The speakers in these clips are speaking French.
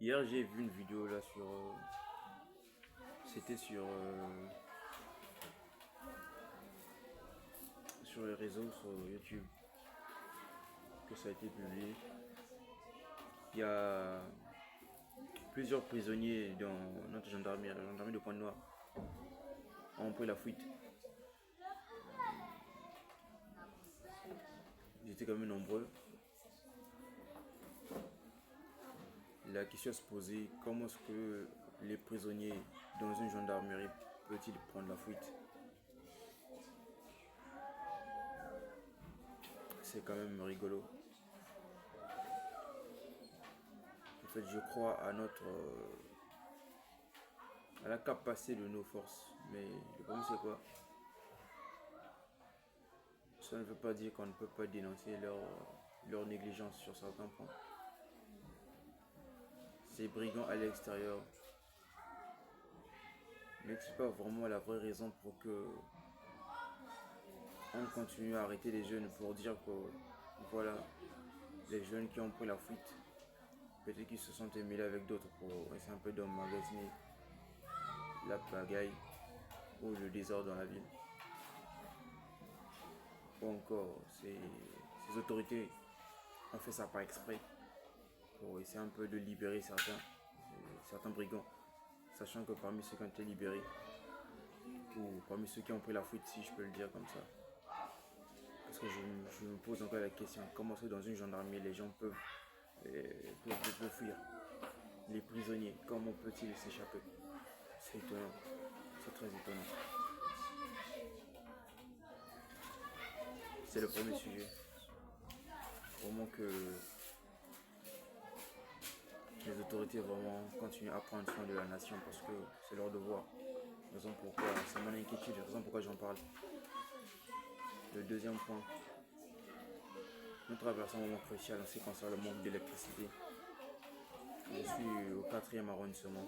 Hier, j'ai vu une vidéo là sur. C'était sur les réseaux, sur YouTube, que ça a été publié. Il y a plusieurs prisonniers dans notre gendarmerie, la gendarmerie de Pointe-Noire, ont pris la fuite. Ils étaient quand même nombreux. La question à se poser, comment est-ce que les prisonniers dans une gendarmerie peuvent-ils prendre la fuite? C'est quand même rigolo. En fait, je crois à à la capacité de nos forces. Mais le problème, c'est quoi? Ça ne veut pas dire qu'on ne peut pas dénoncer leur négligence sur certains points. Ces brigands à l'extérieur n'expliquent pas vraiment la vraie raison pour que on continue à arrêter les jeunes pour dire que voilà, les jeunes qui ont pris la fuite, peut-être qu'ils se sont mêlés avec d'autres pour essayer un peu d'emmagasiner la pagaille ou le désordre dans la ville. Ou encore, ces autorités ont fait ça par exprès pour essayer un peu de libérer certains brigands, sachant que parmi ceux qui ont été libérés, ou parmi ceux qui ont pris la fuite, si je peux le dire comme ça, parce que je me pose encore la question, comment est-ce que dans une gendarmerie les gens peuvent fuir? Les prisonniers, comment peut-ils s'échapper? C'est étonnant, c'est très étonnant. C'est le premier sujet. Vraiment que les autorités vraiment continuent à prendre soin de la nation parce que c'est leur devoir. Raison pourquoi, c'est mon inquiétude, raison pourquoi j'en parle. Le deuxième point, nous traversons un moment crucial en ce qui concerne le manque d'électricité. Je suis au 4e arrondissement.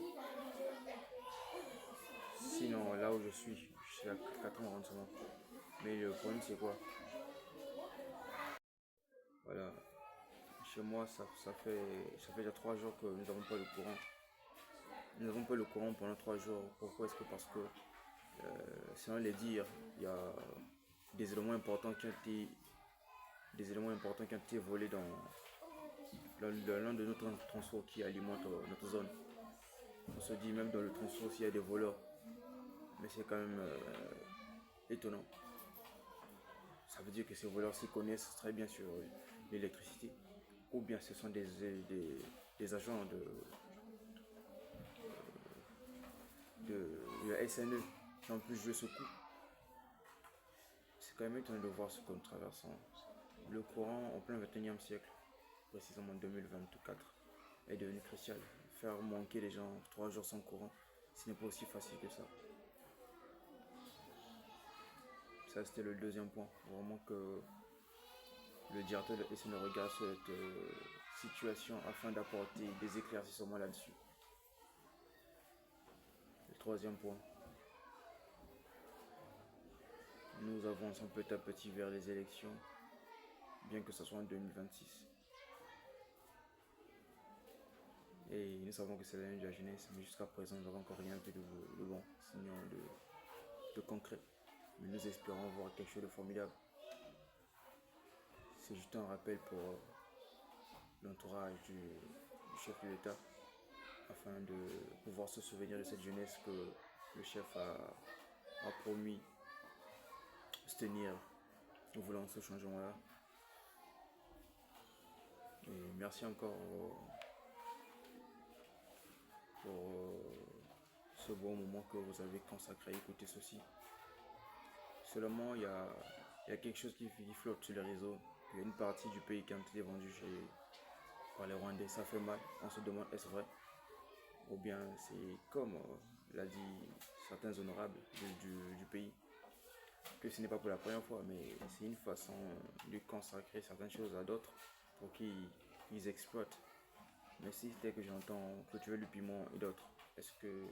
Sinon, là où je suis à 4e arrondissement. Mais le problème, c'est quoi? Voilà. Chez moi, ça fait déjà 3 jours que nous n'avons pas le courant. Nous n'avons pas le courant pendant 3 jours. Pourquoi est-ce que? Parce que, selon les dires, il y a des éléments importants qui ont été, volés dans l'un de nos transports qui alimente notre zone. On se dit même dans le transport s'il y a des voleurs. Mais c'est quand même étonnant. Ça veut dire que ces voleurs s'y connaissent très bien sur l'électricité. Ou bien ce sont des agents de la SNE qui ont pu jouer ce coup. C'est quand même étonnant de voir ce que nous traversons. Le courant en plein 21e siècle, précisément 2024, est devenu crucial. Faire manquer les gens 3 jours sans courant, ce n'est pas aussi facile que ça. Ça, c'était le deuxième point. Vraiment que le directeur de la SNE regarde cette situation afin d'apporter des éclaircissements là-dessus. Le troisième point, nous avançons petit à petit vers les élections, bien que ce soit en 2026. Et nous savons que c'est l'année de la jeunesse, mais jusqu'à présent, nous n'avons encore rien vu de bon, sinon de concret. Mais nous espérons voir quelque chose de formidable. C'est juste un rappel pour l'entourage du chef de l'État, afin de pouvoir se souvenir de cette jeunesse que le chef a promis se tenir en voulant ce changement-là. Et merci encore pour ce bon moment que vous avez consacré à écouter ceci. Seulement, il y a quelque chose qui flotte sur les réseaux. Il y a une partie du pays qui a été vendue par les Rwandais. Ça fait mal. On se demande, est-ce vrai? Ou bien c'est comme l'a dit certains honorables du pays, que ce n'est pas pour la première fois, mais c'est une façon de consacrer certaines choses à d'autres pour qu'ils exploitent. Mais si dès que j'entends cultiver le piment et d'autres, est-ce que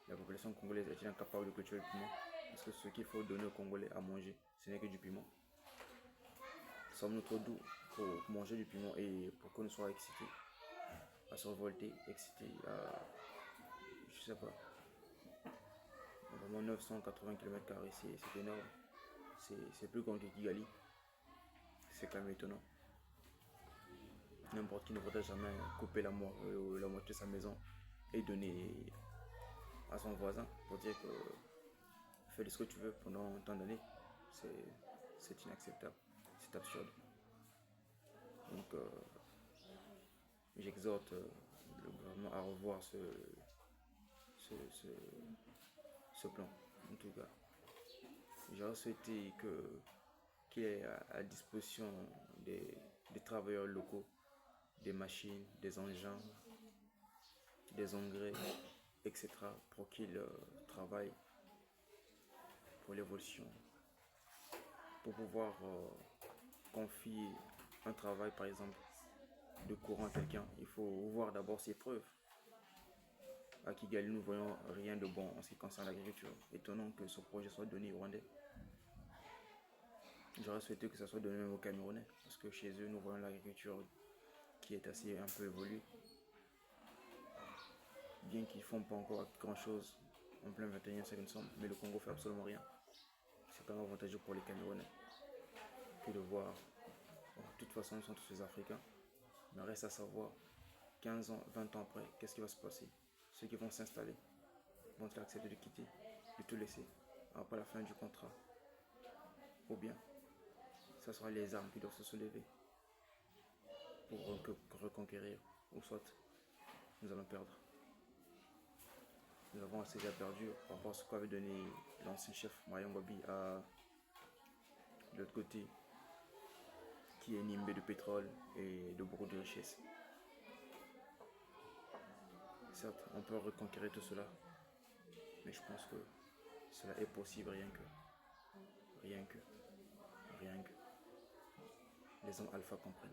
la population congolaise est-elle incapable de cultiver le piment? Est-ce que ce qu'il faut donner aux Congolais à manger, ce n'est que du piment? Sommes-nous trop doux pour manger du piment et pour qu'on ne soit excité à se révolter, excité, je sais pas, vraiment 980 km², c'est énorme. C'est plus grand que Kigali. C'est quand même étonnant. N'importe qui ne voudrait jamais couper la moitié de sa maison et donner à son voisin pour dire que fais ce que tu veux pendant tant d'années. C'est inacceptable. C'est absurde. Donc, j'exhorte le gouvernement à revoir ce, ce, ce plan. En tout cas, j'aurais souhaité qu'il ait à disposition des travailleurs locaux, des machines, des engins, des engrais, etc. pour qu'ils travaillent pour l'évolution. Pour pouvoir confier un travail, par exemple, de courant à quelqu'un, il faut voir d'abord ses preuves. À Kigali, nous ne voyons rien de bon en ce qui concerne l'agriculture. Étonnant que ce projet soit donné aux Rwandais. J'aurais souhaité que ça soit donné même aux Camerounais, parce que chez eux, nous voyons l'agriculture qui est assez un peu évoluée. Bien qu'ils ne font pas encore grand chose en plein 21e siècle, mais le Congo fait absolument rien. C'est quand même avantageux pour les Camerounais que de voir. Bon, de toute façon, nous sommes tous des Africains, mais reste à savoir 15 ans, 20 ans après, qu'est-ce qui va se passer? Ceux qui vont s'installer vont-ils accepter de quitter, de tout laisser après la fin du contrat? Ou bien, ce sera les armes qui doivent se soulever pour reconquérir, ou soit nous allons perdre. Nous avons assez déjà perdu par rapport à ce qu'avait donné l'ancien chef Mariam Wabi à l'autre côté, qui est nimbé de pétrole et de beaucoup de richesses. Certes, on peut reconquérir tout cela, mais je pense que cela est possible rien que les hommes alpha comprennent.